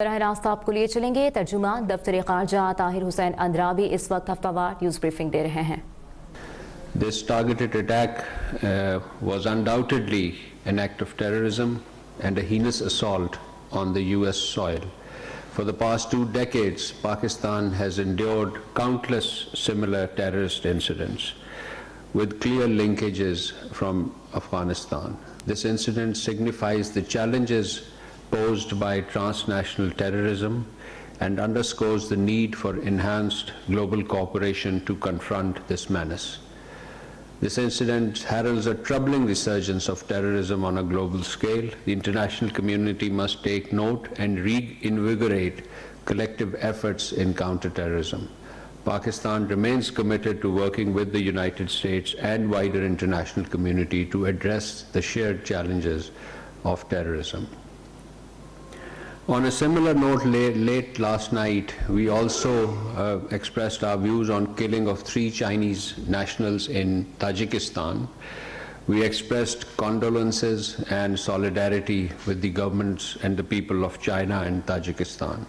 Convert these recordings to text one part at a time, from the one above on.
राह रास्त आपको लिए चलेंगे। तर्जुमा दफ्तर ख़ारजा ताहिर अंद्राबी इस वक्त हफ्तावार न्यूज़ ब्रीफिंग दे रहे हैं। This targeted attack was undoubtedly an act of terrorism and a heinous assault on the US soil. For the past 2 decades, Pakistan has endured countless similar terrorist incidents with clear linkages from Afghanistan. This incident signifies the challenges posed by transnational terrorism and underscores the need for enhanced global cooperation to confront this menace. This incident heralds a troubling resurgence of terrorism on a global scale. The international community must take note and reinvigorate collective efforts in counterterrorism. Pakistan remains committed to working with the United States and wider international community to address the shared challenges of terrorism. On a similar note, late last night, we also expressed our views on killing of 3 Chinese nationals in Tajikistan. We expressed condolences and solidarity with the governments and the people of China and Tajikistan.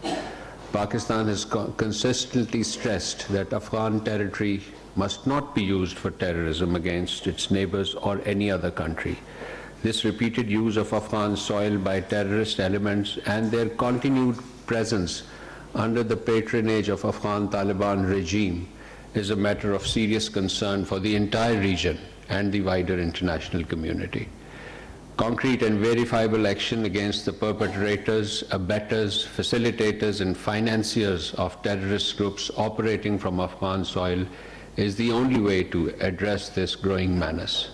Pakistan has consistently stressed that Afghan territory must not be used for terrorism against its neighbors or any other country. This repeated use of Afghan soil by terrorist elements and their continued presence under the patronage of Afghan Taliban regime is a matter of serious concern for the entire region and the wider international community. Concrete and verifiable action against the perpetrators, abettors, facilitators and financiers of terrorist groups operating from Afghan soil is the only way to address this growing menace.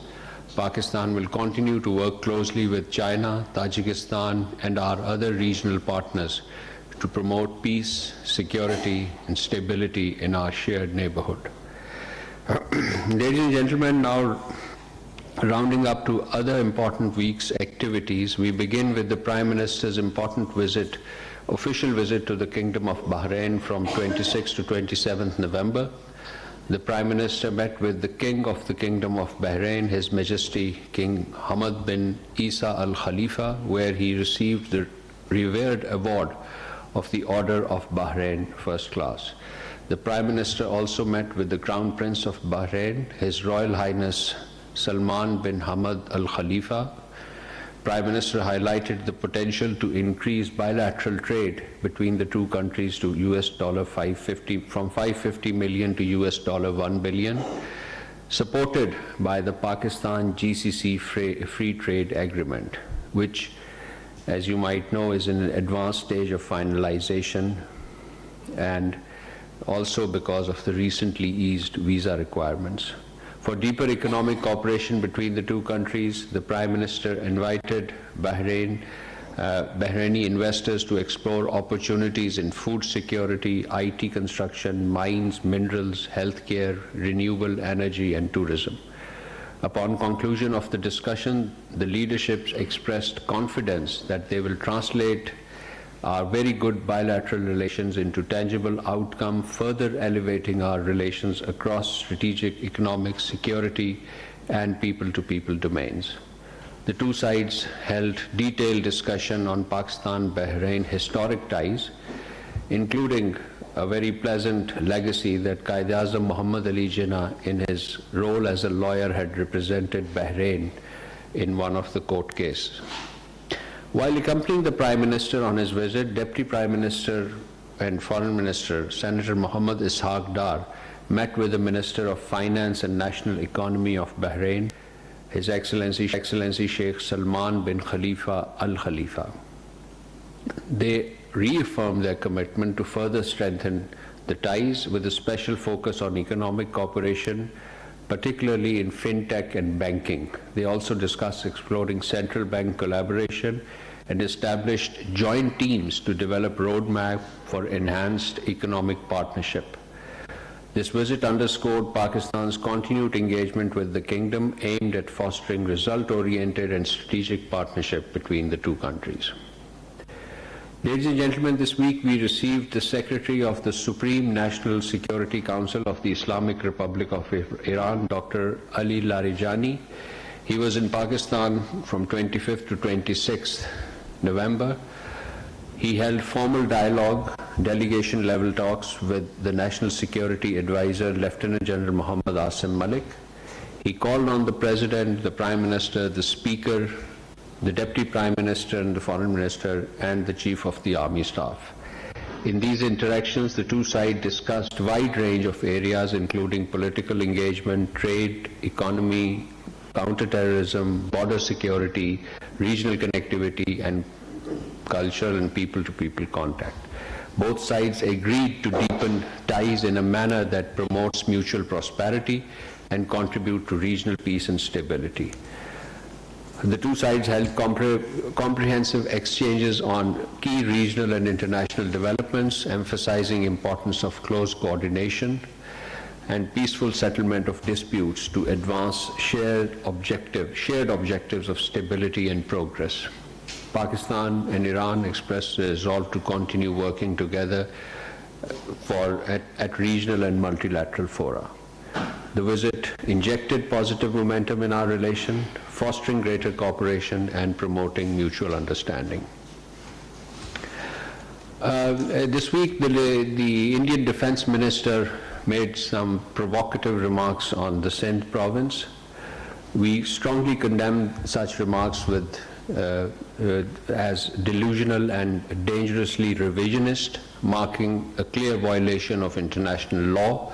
Pakistan will continue to work closely with China, Tajikistan and our other regional partners to promote peace, security and stability in our shared neighborhood. Ladies and gentlemen, now rounding up to other important week's activities, we begin with the Prime Minister's important visit, official visit to the Kingdom of Bahrain from 26th to 27th November. The Prime Minister met with the King of the Kingdom of Bahrain, His Majesty King Hamad bin Isa Al Khalifa, where he received the revered award of the Order of Bahrain First Class. The Prime Minister also met with the Crown Prince of Bahrain, His Royal Highness Salman bin Hamad Al Khalifa. Prime Minister highlighted the potential to increase bilateral trade between the two countries to from $550 million to $1 billion, supported by the Pakistan GCC Free Trade Agreement, which, as you might know, is in an advanced stage of finalization, and also because of the recently eased visa requirements. For deeper economic cooperation between the two countries, the Prime Minister invited Bahraini investors to explore opportunities in food security, IT construction, mines, minerals, healthcare, renewable energy and tourism. Upon conclusion of the discussion, the leaderships expressed confidence that they will translate our very good bilateral relations into tangible outcome, further elevating our relations across strategic, economic, security and people-to-people domains. The two sides held detailed discussion on Pakistan-Bahrain historic ties, including a very pleasant legacy that Qaid-e-Azam Muhammad Ali Jinnah, in his role as a lawyer, had represented Bahrain in one of the court cases. While accompanying the Prime Minister on his visit, Deputy Prime Minister and Foreign Minister Senator Muhammad Ishaq Dar met with the Minister of Finance and National Economy of Bahrain, His Excellency Sheikh Salman bin Khalifa Al Khalifa. They reaffirmed their commitment to further strengthen the ties with a special focus on economic cooperation, particularly in fintech and banking. They also discussed exploring central bank collaboration and established joint teams to develop roadmap for enhanced economic partnership. This visit underscored Pakistan's continued engagement with the kingdom, aimed at fostering result-oriented and strategic partnership between the two countries. Ladies and gentlemen, this week we received the Secretary of the Supreme National Security Council of the Islamic Republic of Iran, Dr. Ali Larijani. He was in Pakistan from 25th to 26th November. He held formal dialogue, delegation-level talks with the National Security Advisor, Lieutenant General Muhammad Asim Malik. He called on the President, the Prime Minister, the Speaker, the Deputy Prime Minister and the Foreign Minister, and the Chief of the Army Staff. In these interactions, the two sides discussed a wide range of areas, including political engagement, trade, economy, counterterrorism, border security, regional connectivity, and cultural and people-to-people contact. Both sides agreed to deepen ties in a manner that promotes mutual prosperity and contribute to regional peace and stability. The two sides held comprehensive exchanges on key regional and international developments, emphasizing importance of close coordination and peaceful settlement of disputes to advance shared objectives of stability and progress. Pakistan and Iran expressed a resolve to continue working together at regional and multilateral fora. The visit injected positive momentum in our relation, fostering greater cooperation and promoting mutual understanding. This week, the Indian Defense Minister made some provocative remarks on the Sindh province. We strongly condemn such remarks as delusional and dangerously revisionist, marking a clear violation of international law,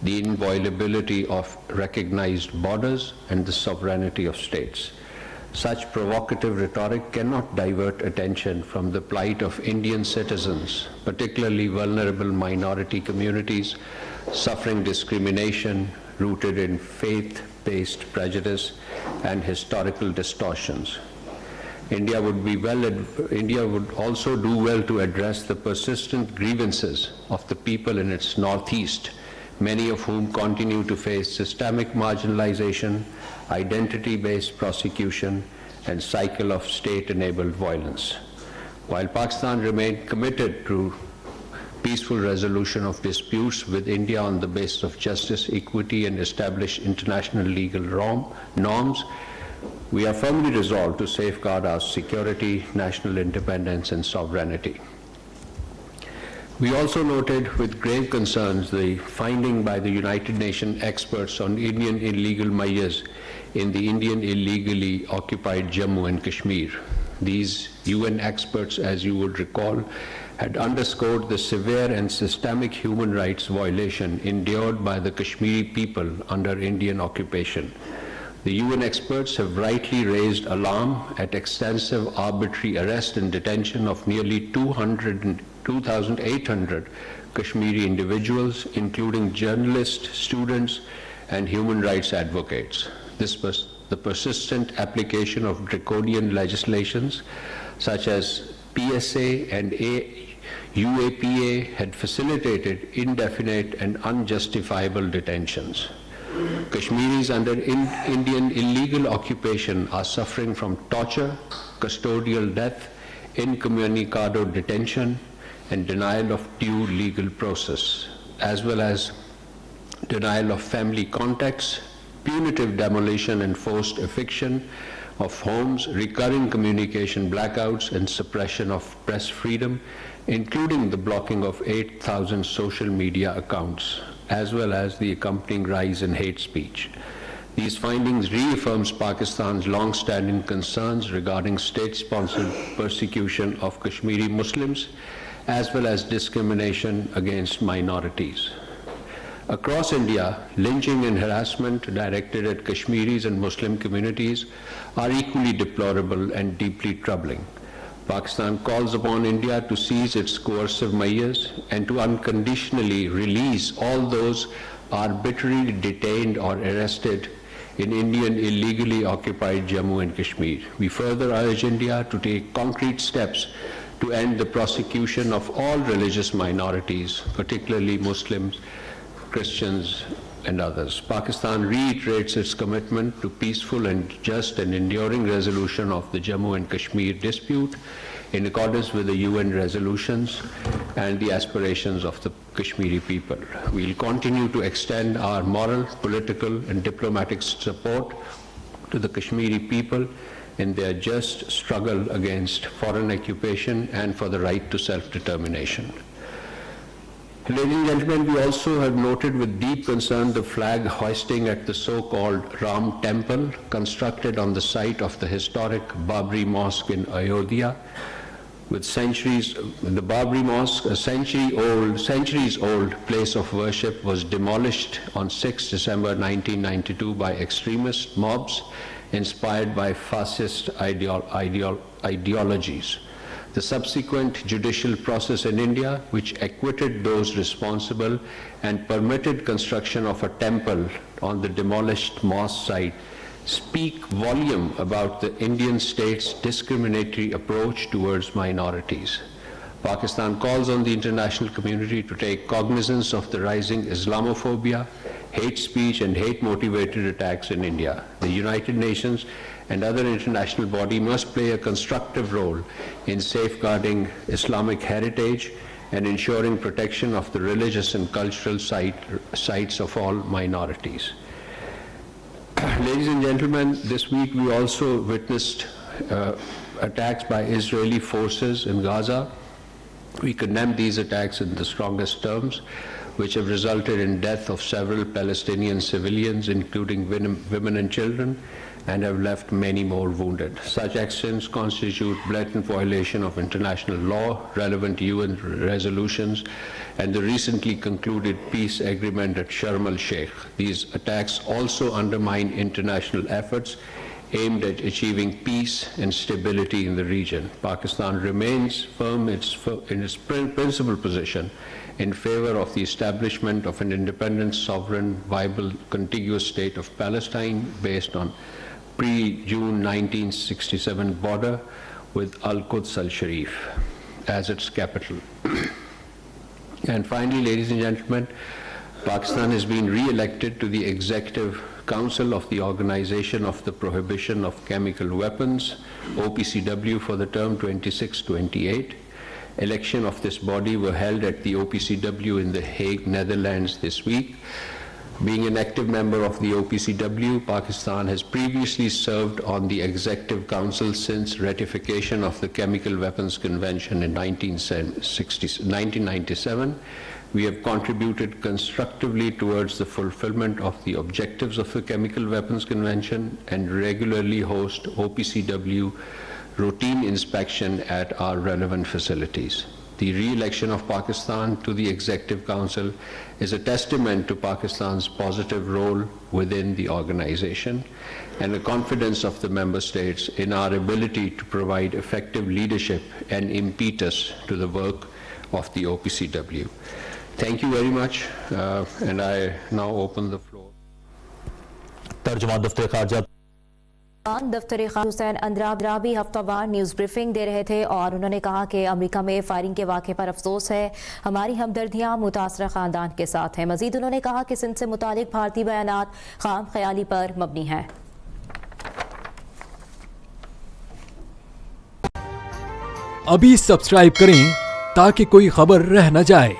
the inviolability of recognized borders, and the sovereignty of states. Such provocative rhetoric cannot divert attention from the plight of Indian citizens, particularly vulnerable minority communities, suffering discrimination rooted in faith-based prejudice and historical distortions. India would also do well to address the persistent grievances of the people in its northeast, many of whom continue to face systemic marginalization, identity-based prosecution, and cycle of state-enabled violence. While Pakistan remained committed to peaceful resolution of disputes with India on the basis of justice, equity, and established international legal norms, we are firmly resolved to safeguard our security, national independence, and sovereignty. We also noted with grave concerns the finding by the United Nations experts on Indian illegal mayas in the Indian illegally occupied Jammu and Kashmir. These UN experts, as you would recall, had underscored the severe and systemic human rights violation endured by the Kashmiri people under Indian occupation. The UN experts have rightly raised alarm at extensive arbitrary arrest and detention of nearly 2,800 Kashmiri individuals, including journalists, students, and human rights advocates. The persistent application of draconian legislations such as PSA and UAPA had facilitated indefinite and unjustifiable detentions. Kashmiris under Indian illegal occupation are suffering from torture, custodial death, incommunicado detention, and denial of due legal process, as well as denial of family contacts, punitive demolition and forced eviction of homes, recurring communication blackouts, and suppression of press freedom, including the blocking of 8,000 social media accounts, as well as the accompanying rise in hate speech. These findings reaffirms Pakistan's long-standing concerns regarding state-sponsored persecution of Kashmiri Muslims, as well as discrimination against minorities. Across India, lynching and harassment directed at Kashmiris and Muslim communities are equally deplorable and deeply troubling. Pakistan calls upon India to cease its coercive measures and to unconditionally release all those arbitrarily detained or arrested in Indian illegally occupied Jammu and Kashmir. We further urge India to take concrete steps to end the prosecution of all religious minorities, particularly Muslims, Christians, and others. Pakistan reiterates its commitment to peaceful and just and enduring resolution of the Jammu and Kashmir dispute in accordance with the UN resolutions and the aspirations of the Kashmiri people. We will continue to extend our moral, political, and diplomatic support to the Kashmiri people in their just struggle against foreign occupation and for the right to self-determination. Ladies and gentlemen, we also have noted with deep concern the flag hoisting at the so-called Ram Temple, constructed on the site of the historic Babri Mosque in Ayodhya. With the Babri Mosque, a centuries-old place of worship, was demolished on 6 December 1992 by extremist mobs inspired by fascist ideologies. The subsequent judicial process in India, which acquitted those responsible and permitted construction of a temple on the demolished mosque site, speak volume about the Indian state's discriminatory approach towards minorities. Pakistan calls on the international community to take cognizance of the rising Islamophobia, hate speech and hate-motivated attacks in India. The United Nations and other international bodies must play a constructive role in safeguarding Islamic heritage and ensuring protection of the religious and cultural sites of all minorities. Ladies and gentlemen, this week we also witnessed attacks by Israeli forces in Gaza. We condemn these attacks in the strongest terms, which have resulted in death of several Palestinian civilians, including women and children, and have left many more wounded. Such actions constitute blatant violation of international law, relevant UN resolutions, and the recently concluded peace agreement at Sharm el-Sheikh. These attacks also undermine international efforts aimed at achieving peace and stability in the region. Pakistan remains firm in its principal position in favor of the establishment of an independent, sovereign, viable, contiguous state of Palestine based on pre-June 1967 border with Al-Quds al-Sharif as its capital. And finally, ladies and gentlemen, Pakistan has been re-elected to the Executive Council of the Organization of the Prohibition of Chemical Weapons, OPCW, for the term 26-28. Election of this body were held at the OPCW in The Hague, Netherlands this week. Being an active member of the OPCW, Pakistan has previously served on the Executive Council since ratification of the Chemical Weapons Convention in 1997. We have contributed constructively towards the fulfillment of the objectives of the Chemical Weapons Convention and regularly host OPCW routine inspection at our relevant facilities. The re-election of Pakistan to the Executive Council is a testament to Pakistan's positive role within the organization and a confidence of the member states in our ability to provide effective leadership and impetus to the work of the OPCW. Thank you very much, and I now open the floor. दफ्तर खारजा Hussain Andrabi हफ्तावार news briefing दे रहे थे और उन्होंने कहा कि America में firing के वाक़े पर अफसोस है, हमारी हमदर्दियां मुतासरा ख़ानदान के साथ हैं। मज़ीद उन्होंने कहा कि सिंध से मुतालिक भारतीय बयानात खाम ख्याली पर मबनी हैं। अभी सब्सक्राइब करें ताकि कोई खबर रह न जाए।